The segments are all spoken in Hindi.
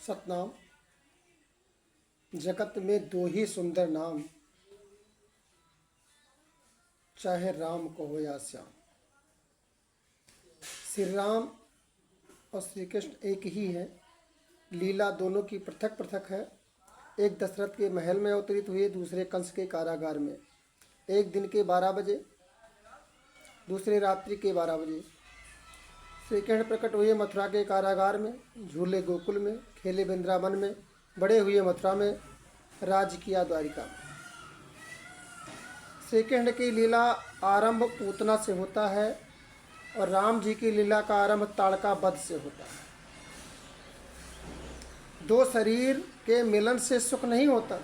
सतनाम। जगत में दो ही सुंदर नाम, चाहे राम कहो या श्याम। श्री राम और श्री कृष्ण एक ही हैं, लीला दोनों की पृथक पृथक है। एक दशरथ के महल में अवतरित हुए, दूसरे कंस के कारागार में। एक दिन के 12 बजे, दूसरे रात्रि के 12 बजे। श्री कृष्ण प्रकट हुए मथुरा के कारागार में, झूले गोकुल में, खेले वृंदावन में, बड़े हुए मथुरा में, राज किया द्वारिका में। श्री कृष्ण की लीला आरंभ पूतना से होता है और राम जी की लीला का आरंभ ताड़का वध से होता है। दो शरीर के मिलन से सुख नहीं होता,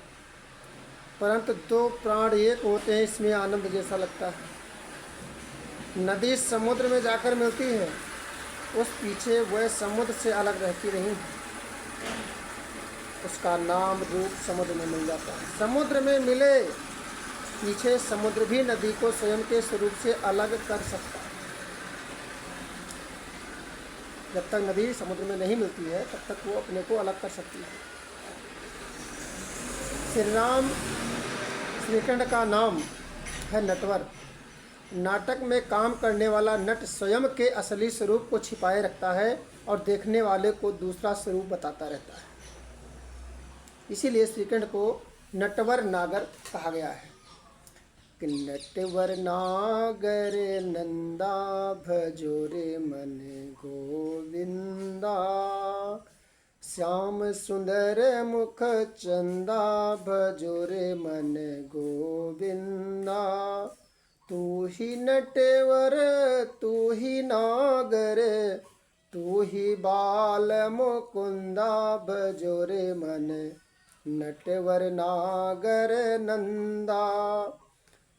परंतु दो प्राण एक होते हैं, इसमें आनंद जैसा लगता है। नदी समुद्र में जाकर मिलती है, उस पीछे वह समुद्र से अलग रहती नहीं, उसका नाम रूप समुद्र में मिल जाता है। समुद्र में मिले पीछे समुद्र भी नदी को स्वयं के स्वरूप से अलग कर सकता है। जब तक नदी समुद्र में नहीं मिलती है तब तक वो अपने को अलग कर सकती है। श्री राम श्री कृष्ण का नाम है नटवर। नाटक में काम करने वाला नट स्वयं के असली स्वरूप को छिपाए रखता है और देखने वाले को दूसरा स्वरूप बताता रहता है। इसीलिए श्री कृष्ण को नटवर नागर कहा गया है कि नटवर नागर नंदा भजोरे मन गोविंदा, श्याम सुंदर मुख चंदा भजोरे मन गोविंदा। तू ही नटवर तू ही नागर, तू ही बाल मुकुंदा भजोरे मन नटवर नागर नंदा।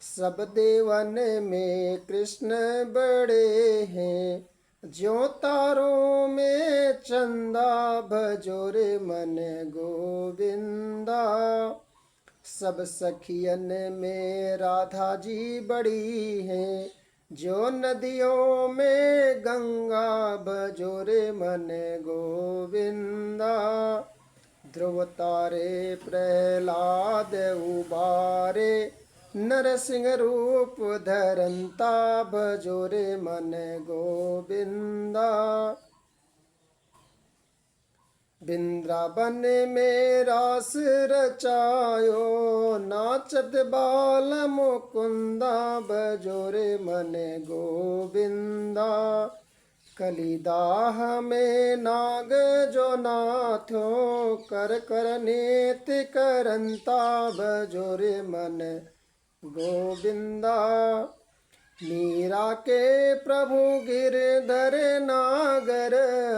सब देवन में कृष्ण बड़े हैं, ज्यों तारों में चंदा भजोरे मन गोविंदा। सब सखियन में राधा जी बड़ी हैं, जो नदियों में गंगा भजोरे मन गोविंदा। ध्रुव तारे प्रहलाद उबारे, नरसिंह रूप धरंता भजोरे मन गोविंदा। वृंदावन में रास रचायो, नाचत बाल मुकुंदा भजोरे मन गोविंदा। कलिदाह में नाग जो नाथो, कर कर नेत करंता भजोरे मन गोविंदा। मीरा के प्रभु गिरधर नागर,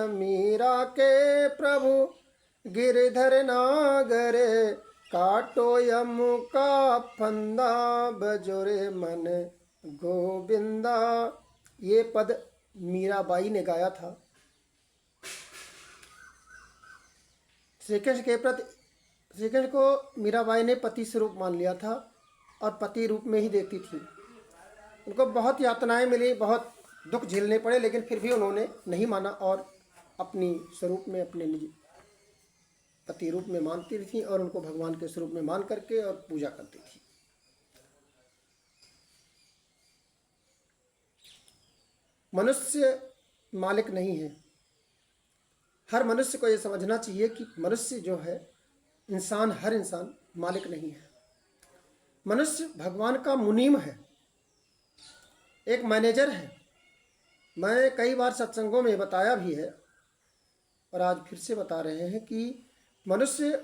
मीरा के प्रभु गिरधर नागर, काटो यम का फंदा भजोरे मन गोविंदा। ये पद मीराबाई ने गाया था। श्री कृष्ण के प्रति श्री कृष्ण को मीराबाई ने पति स्वरूप मान लिया था और पति रूप में ही देखती थी। उनको बहुत यातनाएं मिली, बहुत दुख झेलने पड़े, लेकिन फिर भी उन्होंने नहीं माना और अपनी स्वरूप में अपने निज पति रूप में मानती थी और उनको भगवान के स्वरूप में मान करके और पूजा करती थी। मनुष्य मालिक नहीं है। हर मनुष्य को यह समझना चाहिए कि मनुष्य जो है इंसान, हर इंसान मालिक नहीं है। मनुष्य भगवान का मुनीम है, एक मैनेजर है। मैं कई बार सत्संगों में बताया भी है और आज फिर से बता रहे हैं कि मनुष्य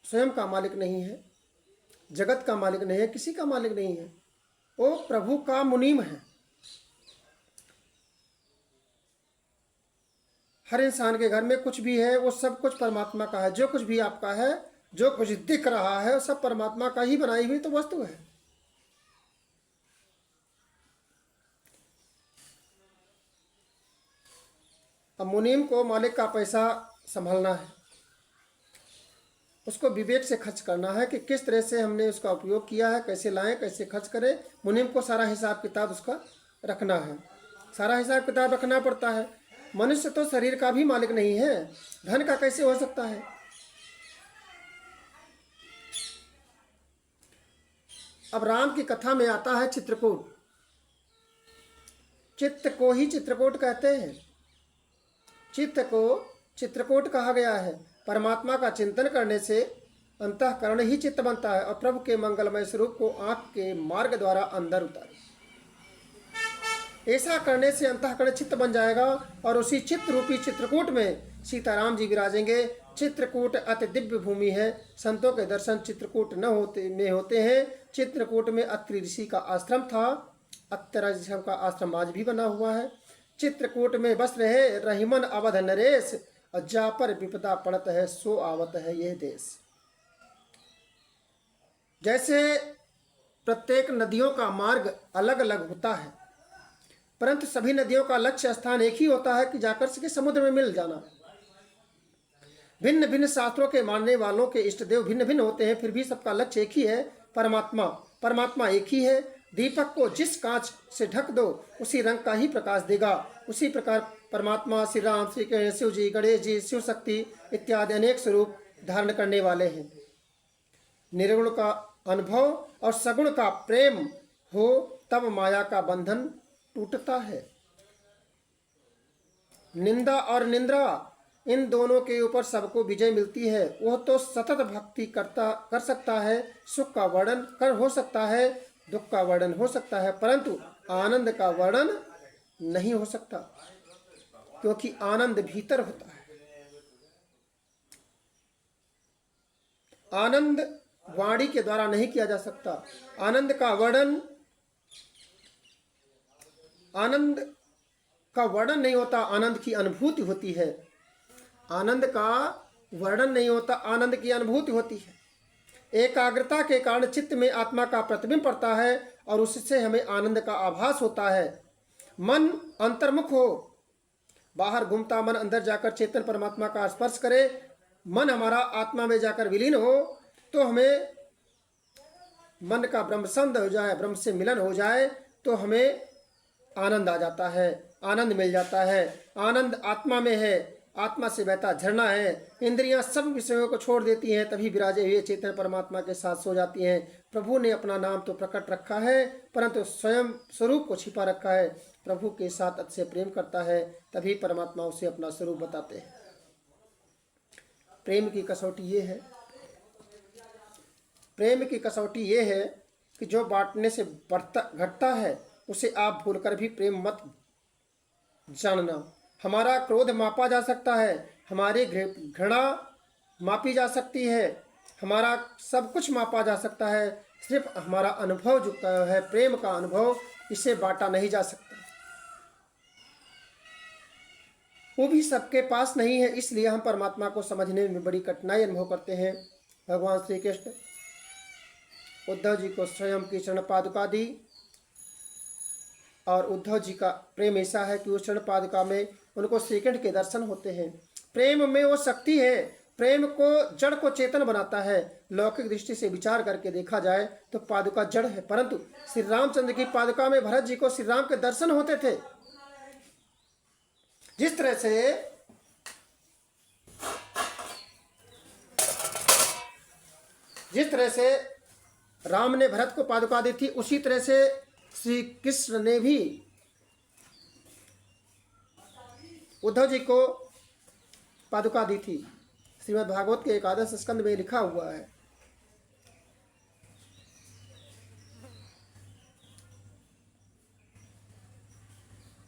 स्वयं का मालिक नहीं है, जगत का मालिक नहीं है, किसी का मालिक नहीं है। वो प्रभु का मुनीम है। हर इंसान के घर में कुछ भी है वो सब कुछ परमात्मा का है। जो कुछ भी आपका है, जो कुछ दिख रहा है, वो सब परमात्मा का ही बनाई हुई तो वस्तु है। अब मुनीम को मालिक का पैसा संभालना है, उसको विवेक से खर्च करना है कि किस तरह से हमने उसका उपयोग किया है, कैसे लाएं, कैसे खर्च करें। मुनीम को सारा हिसाब किताब उसका रखना है, सारा हिसाब किताब रखना पड़ता है। मनुष्य तो शरीर का भी मालिक नहीं है, धन का कैसे हो सकता है? अब राम की कथा में आता है चित्रकूट। चित्त को ही चित्रकूट कहते हैं। चित्त को चित्रकूट कहा गया है। परमात्मा का चिंतन करने से अंतःकरण ही चित्त बनता है और प्रभु के मंगलमय स्वरूप को आंख के मार्ग द्वारा अंदर उतारे। ऐसा करने से अंतःकरण चित्त बन जाएगा और उसी चित्त रूपी चित्रकूट में सीताराम जी विराजेंगे। चित्रकूट अति दिव्य भूमि है। संतों के दर्शन चित्रकूट न होते हैं। चित्रकूट में अत्रि ऋषि का आश्रम था। अत्रि ऋषि का आश्रम आज भी बना हुआ है। चित्रकूट में बस रहे रहीमन अवध नरेश, और जा पर विपदा पड़त है सो आवत है यह देश। जैसे प्रत्येक नदियों का मार्ग अलग अलग होता है, परंतु सभी नदियों का लक्ष्य स्थान एक ही होता है कि जाकर के समुद्र में मिल जाना। भिन्न भिन्न शास्त्रों के मानने वालों के इष्ट देव भिन्न भिन्न होते हैं, फिर भी सबका लक्ष्य एक ही है, परमात्मा। परमात्मा एक ही है। दीपक को जिस कांच से ढक दो उसी रंग का ही प्रकाश देगा। उसी प्रकार परमात्मा श्री राम, श्री कृष्ण, शिव जी, गणेश जी, शिव शक्ति इत्यादि अनेक स्वरूप धारण करने वाले हैं। निर्गुण का अनुभव और सगुण का प्रेम हो तब माया का बंधन टूटता है। निंदा और निंद्रा इन दोनों के ऊपर सबको विजय मिलती है। वह तो सतत भक्ति कर सकता है, सुख का वर्णन हो सकता है, दुख का वर्णन हो सकता है, परंतु आनंद का वर्णन नहीं हो सकता, क्योंकि आनंद भीतर होता है। आनंद वाणी के द्वारा नहीं किया जा सकता। आनंद का वर्णन नहीं होता, आनंद की अनुभूति होती है। आनंद का वर्णन नहीं होता, आनंद की अनुभूति होती है। एकाग्रता के कारण चित्त में आत्मा का प्रतिबिंब पड़ता है और उससे हमें आनंद का आभास होता है। मन अंतर्मुख हो, बाहर घूमता मन अंदर जाकर चेतन परमात्मा का स्पर्श करे, मन हमारा आत्मा में जाकर विलीन हो, तो हमें मन का ब्रह्म संध हो जाए, ब्रह्म से मिलन हो जाए, तो हमें आनंद आ जाता है, आनंद मिल जाता है। आनंद आत्मा में है, आत्मा से बहता झरना है। इंद्रियां सब विषयों को छोड़ देती हैं, तभी विराजे हुए चेतन परमात्मा के साथ सो जाती हैं। प्रभु ने अपना नाम तो प्रकट रखा है, परंतु स्वयं स्वरूप को छिपा रखा है। प्रभु के साथ अतिशय प्रेम करता है, तभी परमात्मा उसे अपना स्वरूप बताते हैं। प्रेम की कसौटी ये है, प्रेम की कसौटी ये है कि जो बांटने से घटता है उसे आप भूलकर भी प्रेम मत जानना। हमारा क्रोध मापा जा सकता है, हमारी घृणा मापी जा सकती है, हमारा सब कुछ मापा जा सकता है, सिर्फ हमारा अनुभव जो है प्रेम का अनुभव, इसे बांटा नहीं जा सकता। वो भी सबके पास नहीं है, इसलिए हम परमात्मा को समझने में बड़ी कठिनाई अनुभव करते हैं। भगवान श्री कृष्ण उद्धव जी को स्वयं की चरण पादुका दी, और उद्धव जी का प्रेम ऐसा है कि उस चरण पादुका में उनको श्री कृष्ण के दर्शन होते हैं। प्रेम में वो शक्ति है, प्रेम को जड़ को चेतन बनाता है। लौकिक दृष्टि से विचार करके देखा जाए तो पादुका जड़ है, परंतु श्री रामचंद्र की पादुका में भरत जी को श्री राम के दर्शन होते थे। जिस तरह से राम ने भरत को पादुका दी थी, उसी तरह से श्री कृष्ण ने भी उद्धव जी को पादुका दी थी। श्रीमद् भागवत के एकादश स्कंद में लिखा हुआ है।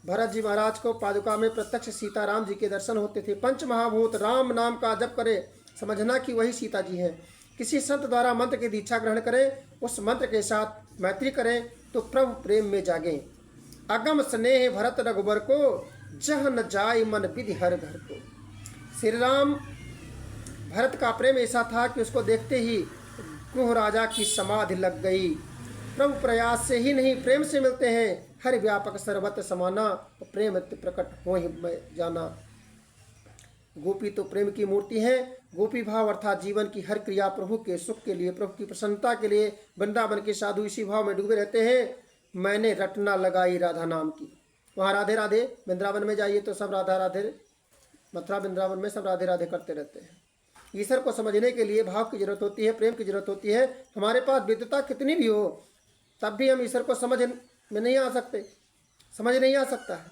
भरत जी महाराज को पादुका में प्रत्यक्ष सीताराम जी के दर्शन होते थे। पंच महाभूत राम नाम का जप करे, समझना कि वही सीता जी हैं। किसी संत द्वारा मंत्र की दीक्षा ग्रहण करें, उस मंत्र के साथ मैत्री करें तो प्रभु प्रेम में जागें। अगम स्नेह भरत रघुबर को, जह न जाय मन विधि हर घर को। श्री राम भरत का प्रेम ऐसा था कि उसको देखते ही क्रूह राजा की समाधि लग गई। प्रभु प्रयास से ही नहीं, प्रेम से मिलते हैं। हर व्यापक सर्वत्र समाना, प्रेम प्रकट हो ही जाना। गोपी तो प्रेम की मूर्ति है। गोपी भाव अर्थात जीवन की हर क्रिया प्रभु के सुख के लिए, प्रभु की प्रसन्नता के लिए। वृंदावन के साधु इसी भाव में डूबे रहते हैं। मैंने रटना लगाई राधा नाम की, वहाँ राधे राधे, वृंदावन में जाइए तो सब राधा राधे, मथुरा वृंदावन में सब राधे राधे करते रहते हैं। ईश्वर को समझने के लिए भाव की जरूरत होती है, प्रेम की जरूरत होती है। हमारे पास विद्वता कितनी भी हो तब भी हम ईश्वर को समझ में नहीं आ सकते, समझ नहीं आ सकता है।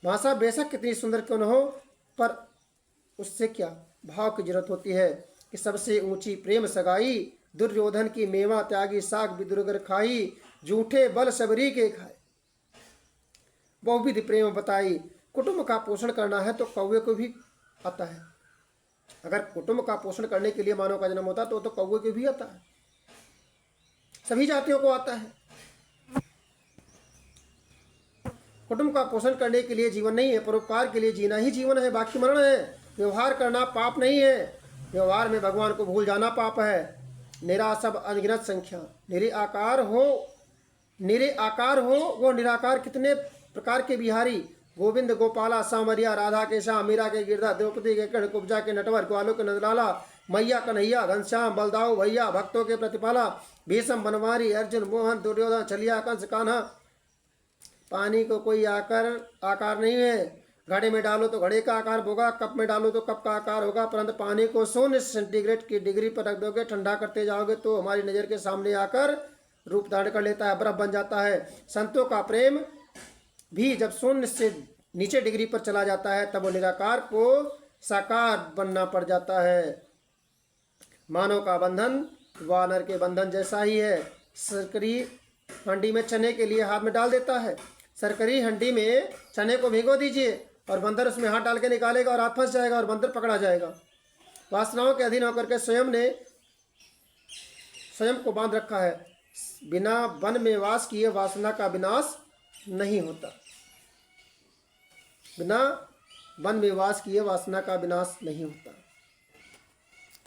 भाषा बेशक कितनी सुंदर क्यों न हो, पर उससे क्या भाव की जरूरत होती है कि सबसे ऊंची प्रेम सगाई, दुर्योधन की मेवा त्यागी साग विदुरगर खाई, झूठे बल सबरी के खाए, बहुविध प्रेम बताई। कुटुंब का पोषण करना है तो कौवे को भी आता है। अगर कुटुंब का पोषण करने के लिए मानव का जन्म होता तो कौवे को भी आता है, सभी जातियों को आता है। कुटुंब का पोषण करने के लिए जीवन नहीं है, परोपकार के लिए जीना ही जीवन है, बाकी मरण है। व्यवहार करना पाप नहीं है, व्यवहार में भगवान को भूल जाना पाप है। निरा सब अनगिनत संख्या, निरे आकार हो वो निराकार कितने प्रकार के बिहारी, गोविंद गोपाला सांवरिया, राधा के श्याम, मीरा के गिरधा, द्रौपदी के कर्ण, कुब्जा के नटवर, ग्वालों के नंदलाला, मैया कन्हैया, घनश्याम, बलदाऊ भैया, भक्तों के प्रतिपाला, भीषम बनवारी, अर्जुन मोहन, दुर्योधन, छलिया, कंस, कान्हा। पानी को कोई आकार नहीं है। घड़े में डालो तो घड़े का आकार होगा, कप में डालो तो कप का आकार होगा, परंतु पानी को 100 सेंटीग्रेड की डिग्री पर रख दोगे, ठंडा करते जाओगे तो हमारी नज़र के सामने आकर रूप धारण कर लेता है, बर्फ बन जाता है। संतों का प्रेम भी जब 100 से नीचे डिग्री पर चला जाता है तब वो निराकार को साकार बनना पड़ जाता है। मानव का बंधन वानर के बंधन जैसा ही है। सरकरी हंडी में चने के लिए हाथ में डाल देता है, सरकरी हंडी में चने को भिगो दीजिए और बंदर उसमें हाथ डाल के निकालेगा और हाथ फंस जाएगा और बंदर पकड़ा जाएगा। वासनाओं के अधीन होकर के स्वयं को बांध रखा है। बिना वन में वास किए वासना का विनाश नहीं होता, बिना वन में वास किए वासना का विनाश नहीं होता।